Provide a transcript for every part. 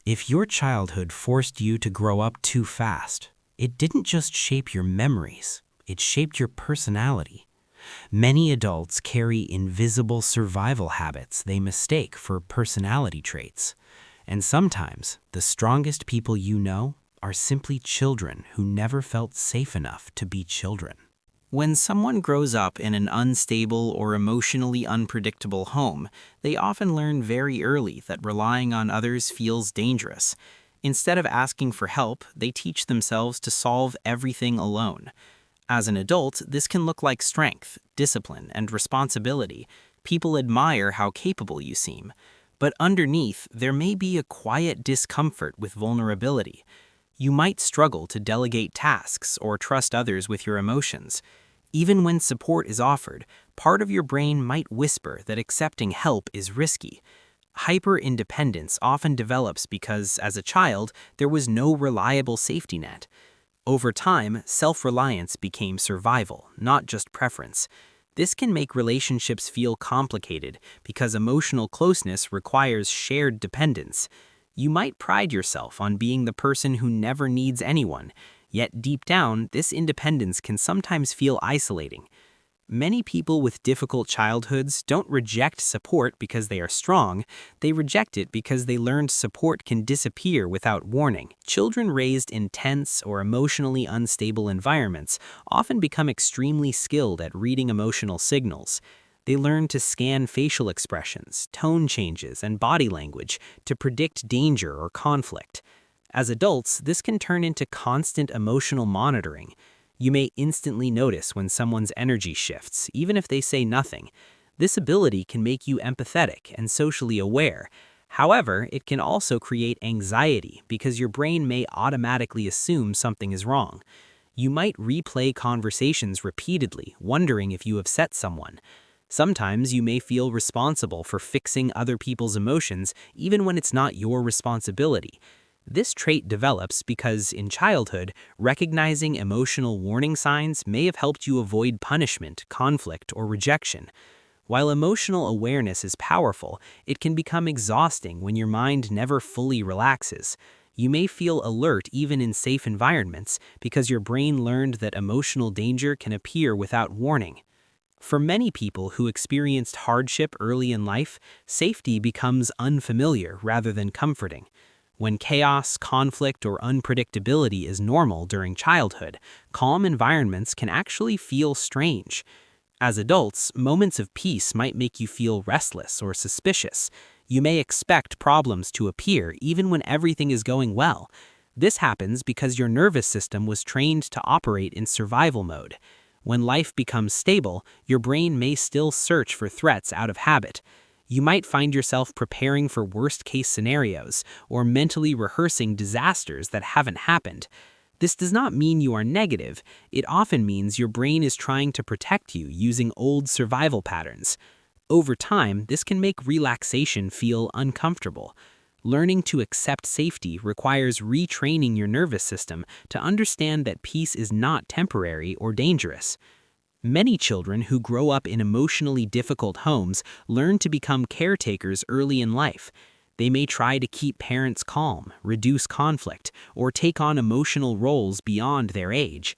If your childhood forced you to grow up too fast, it didn't just shape your memories, it shaped your personality. Many adults carry invisible survival habits they mistake for personality traits. And sometimes, the strongest people you know are simply children who never felt safe enough to be children. When someone grows up in an unstable or emotionally unpredictable home, they often learn very early that relying on others feels dangerous. Instead of asking for help, they teach themselves to solve everything alone. As an adult, this can look like strength, discipline, and responsibility. People admire how capable you seem. But underneath, there may be a quiet discomfort with vulnerability. You might struggle to delegate tasks or trust others with your emotions. Even when support is offered, part of your brain might whisper that accepting help is risky. Hyper-independence often develops because, as a child, there was no reliable safety net. Over time, self-reliance became survival, not just preference. This can make relationships feel complicated because emotional closeness requires shared dependence. You might pride yourself on being the person who never needs anyone, yet deep down, this independence can sometimes feel isolating. Many people with difficult childhoods don't reject support because they are strong, they reject it because they learned support can disappear without warning. Children raised in tense or emotionally unstable environments often become extremely skilled at reading emotional signals. They learn to scan facial expressions, tone changes, and body language to predict danger or conflict. As adults, this can turn into constant emotional monitoring. You may instantly notice when someone's energy shifts, even if they say nothing. This ability can make you empathetic and socially aware. However, it can also create anxiety because your brain may automatically assume something is wrong. You might replay conversations repeatedly, wondering if you upset someone. Sometimes you may feel responsible for fixing other people's emotions, even when it's not your responsibility. This trait develops because, in childhood, recognizing emotional warning signs may have helped you avoid punishment, conflict, or rejection. While emotional awareness is powerful, it can become exhausting when your mind never fully relaxes. You may feel alert even in safe environments because your brain learned that emotional danger can appear without warning. For many people who experienced hardship early in life, safety becomes unfamiliar rather than comforting. When chaos, conflict, or unpredictability is normal during childhood, calm environments can actually feel strange. As adults, moments of peace might make you feel restless or suspicious. You may expect problems to appear even when everything is going well. This happens because your nervous system was trained to operate in survival mode. When life becomes stable, your brain may still search for threats out of habit. You might find yourself preparing for worst-case scenarios or mentally rehearsing disasters that haven't happened. This does not mean you are negative. It often means your brain is trying to protect you using old survival patterns. Over time, this can make relaxation feel uncomfortable. Learning to accept safety requires retraining your nervous system to understand that peace is not temporary or dangerous. Many children who grow up in emotionally difficult homes learn to become caretakers early in life. They may try to keep parents calm, reduce conflict, or take on emotional roles beyond their age.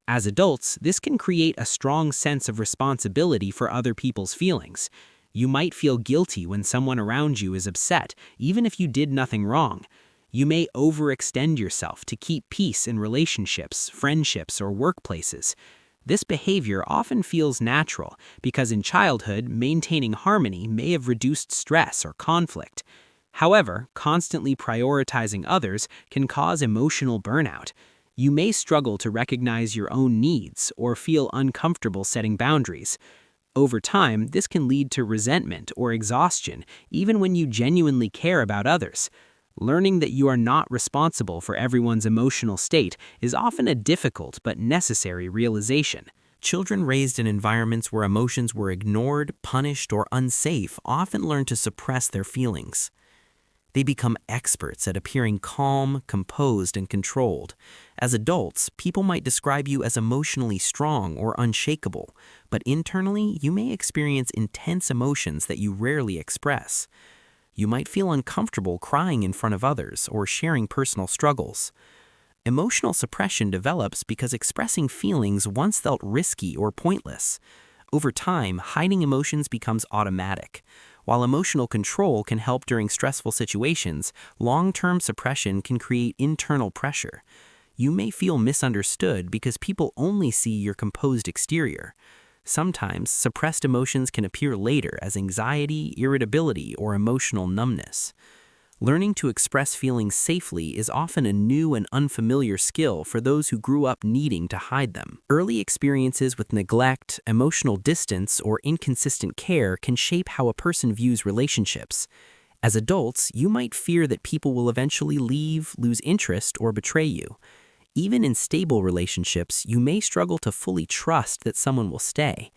As adults, this can create a strong sense of responsibility for other people's feelings. You might feel guilty when someone around you is upset, even if you did nothing wrong. You may overextend yourself to keep peace in relationships, friendships, or workplaces. This behavior often feels natural because in childhood, maintaining harmony may have reduced stress or conflict. However, constantly prioritizing others can cause emotional burnout. You may struggle to recognize your own needs or feel uncomfortable setting boundaries. Over time, this can lead to resentment or exhaustion, even when you genuinely care about others. Learning that you are not responsible for everyone's emotional state is often a difficult but necessary realization. Children raised in environments where emotions were ignored, punished, or unsafe often learn to suppress their feelings. They become experts at appearing calm, composed, and controlled. As adults, people might describe you as emotionally strong or unshakable, but internally, you may experience intense emotions that you rarely express. You might feel uncomfortable crying in front of others or sharing personal struggles. Emotional suppression develops because expressing feelings once felt risky or pointless. Over time, hiding emotions becomes automatic. While emotional control can help during stressful situations, long-term suppression can create internal pressure. You may feel misunderstood because people only see your composed exterior. Sometimes, suppressed emotions can appear later as anxiety, irritability, or emotional numbness. Learning to express feelings safely is often a new and unfamiliar skill for those who grew up needing to hide them. Early experiences with neglect, emotional distance, or inconsistent care can shape how a person views relationships. As adults, you might fear that people will eventually leave, lose interest, or betray you. Even in stable relationships, you may struggle to fully trust that someone will stay.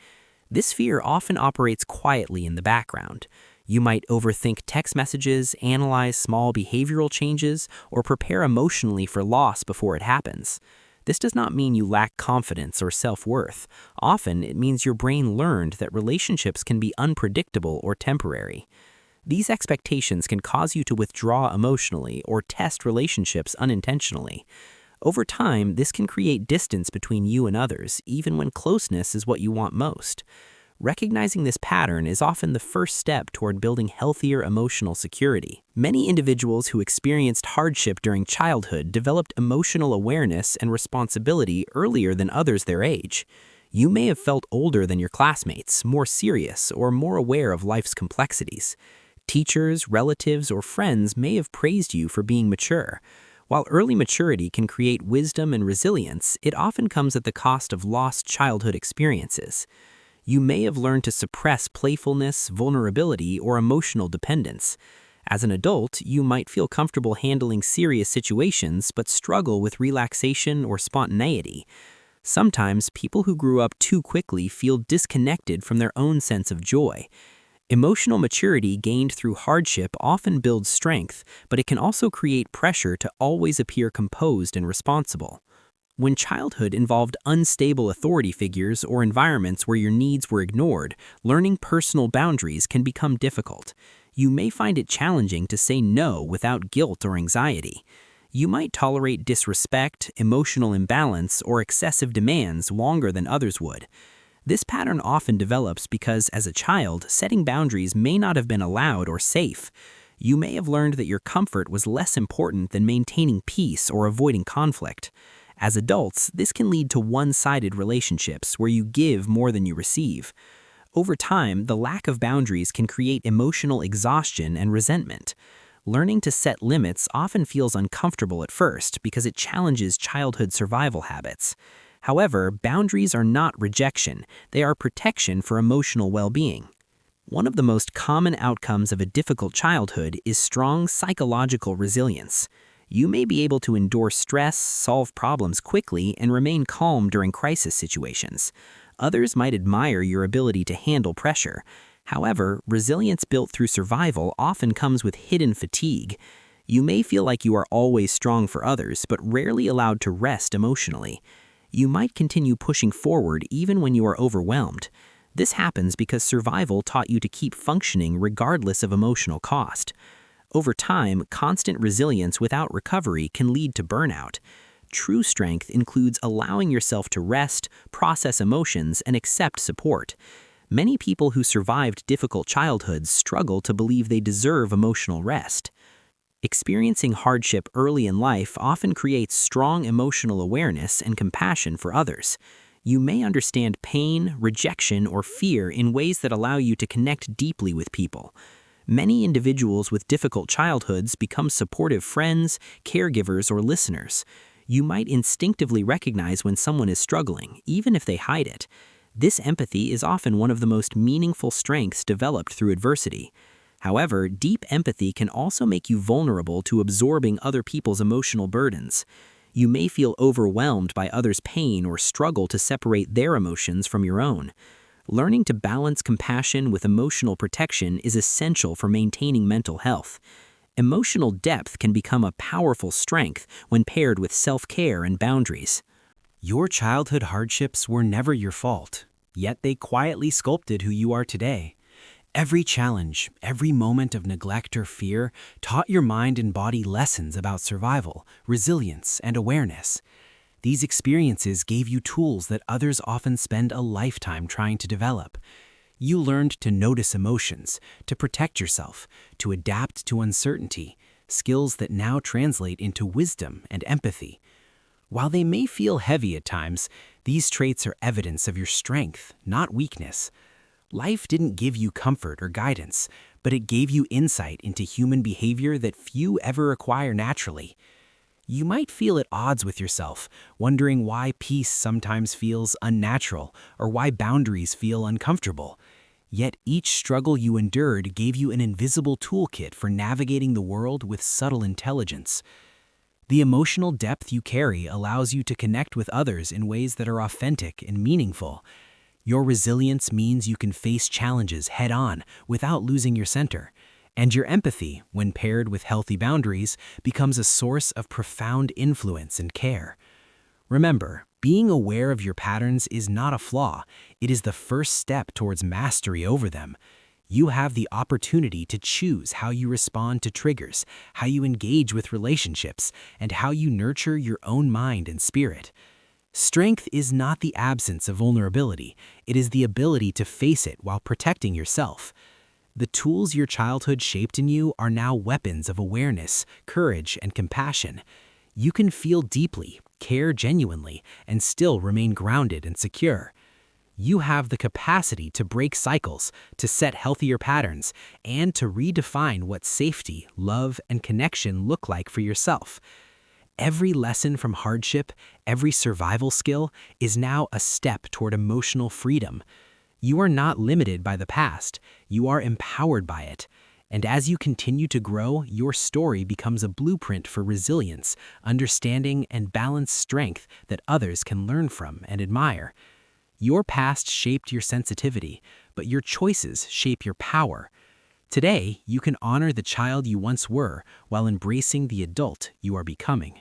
This fear often operates quietly in the background. You might overthink text messages, analyze small behavioral changes, or prepare emotionally for loss before it happens. This does not mean you lack confidence or self-worth. Often, it means your brain learned that relationships can be unpredictable or temporary. These expectations can cause you to withdraw emotionally or test relationships unintentionally. Over time, this can create distance between you and others, even when closeness is what you want most. Recognizing this pattern is often the first step toward building healthier emotional security. Many individuals who experienced hardship during childhood developed emotional awareness and responsibility earlier than others their age. You may have felt older than your classmates, more serious, or more aware of life's complexities. Teachers, relatives, or friends may have praised you for being mature. While early maturity can create wisdom and resilience, it often comes at the cost of lost childhood experiences. You may have learned to suppress playfulness, vulnerability, or emotional dependence. As an adult, you might feel comfortable handling serious situations but struggle with relaxation or spontaneity. Sometimes, people who grew up too quickly feel disconnected from their own sense of joy. Emotional maturity gained through hardship often builds strength, but it can also create pressure to always appear composed and responsible. When childhood involved unstable authority figures or environments where your needs were ignored, learning personal boundaries can become difficult. You may find it challenging to say no without guilt or anxiety. You might tolerate disrespect, emotional imbalance, or excessive demands longer than others would. This pattern often develops because, as a child, setting boundaries may not have been allowed or safe. You may have learned that your comfort was less important than maintaining peace or avoiding conflict. As adults, this can lead to one-sided relationships where you give more than you receive. Over time, the lack of boundaries can create emotional exhaustion and resentment. Learning to set limits often feels uncomfortable at first because it challenges childhood survival habits. However, boundaries are not rejection, they are protection for emotional well-being. One of the most common outcomes of a difficult childhood is strong psychological resilience. You may be able to endure stress, solve problems quickly, and remain calm during crisis situations. Others might admire your ability to handle pressure. However, resilience built through survival often comes with hidden fatigue. You may feel like you are always strong for others, but rarely allowed to rest emotionally. You might continue pushing forward even when you are overwhelmed. This happens because survival taught you to keep functioning regardless of emotional cost. Over time, constant resilience without recovery can lead to burnout. True strength includes allowing yourself to rest, process emotions, and accept support. Many people who survived difficult childhoods struggle to believe they deserve emotional rest. Experiencing hardship early in life often creates strong emotional awareness and compassion for others. You may understand pain, rejection, or fear in ways that allow you to connect deeply with people. Many individuals with difficult childhoods become supportive friends, caregivers, or listeners. You might instinctively recognize when someone is struggling, even if they hide it. This empathy is often one of the most meaningful strengths developed through adversity. However, deep empathy can also make you vulnerable to absorbing other people's emotional burdens. You may feel overwhelmed by others' pain or struggle to separate their emotions from your own. Learning to balance compassion with emotional protection is essential for maintaining mental health. Emotional depth can become a powerful strength when paired with self-care and boundaries. Your childhood hardships were never your fault, yet they quietly sculpted who you are today. Every challenge, every moment of neglect or fear taught your mind and body lessons about survival, resilience, and awareness. These experiences gave you tools that others often spend a lifetime trying to develop. You learned to notice emotions, to protect yourself, to adapt to uncertainty, skills that now translate into wisdom and empathy. While they may feel heavy at times, these traits are evidence of your strength, not weakness. Life didn't give you comfort or guidance, but it gave you insight into human behavior that few ever acquire naturally. You might feel at odds with yourself, wondering why peace sometimes feels unnatural or why boundaries feel uncomfortable. Yet each struggle you endured gave you an invisible toolkit for navigating the world with subtle intelligence. The emotional depth you carry allows you to connect with others in ways that are authentic and meaningful. Your resilience means you can face challenges head-on without losing your center. And your empathy, when paired with healthy boundaries, becomes a source of profound influence and care. Remember, being aware of your patterns is not a flaw. It is the first step towards mastery over them. You have the opportunity to choose how you respond to triggers, how you engage with relationships, and how you nurture your own mind and spirit. Strength is not the absence of vulnerability. It is the ability to face it while protecting yourself. The tools your childhood shaped in you are now weapons of awareness, courage, and compassion. You can feel deeply, care genuinely, and still remain grounded and secure. You have the capacity to break cycles, to set healthier patterns, and to redefine what safety, love, and connection look like for yourself. Every lesson from hardship, every survival skill, is now a step toward emotional freedom. You are not limited by the past, you are empowered by it. And as you continue to grow, your story becomes a blueprint for resilience, understanding, and balanced strength that others can learn from and admire. Your past shaped your sensitivity, but your choices shape your power. Today, you can honor the child you once were while embracing the adult you are becoming.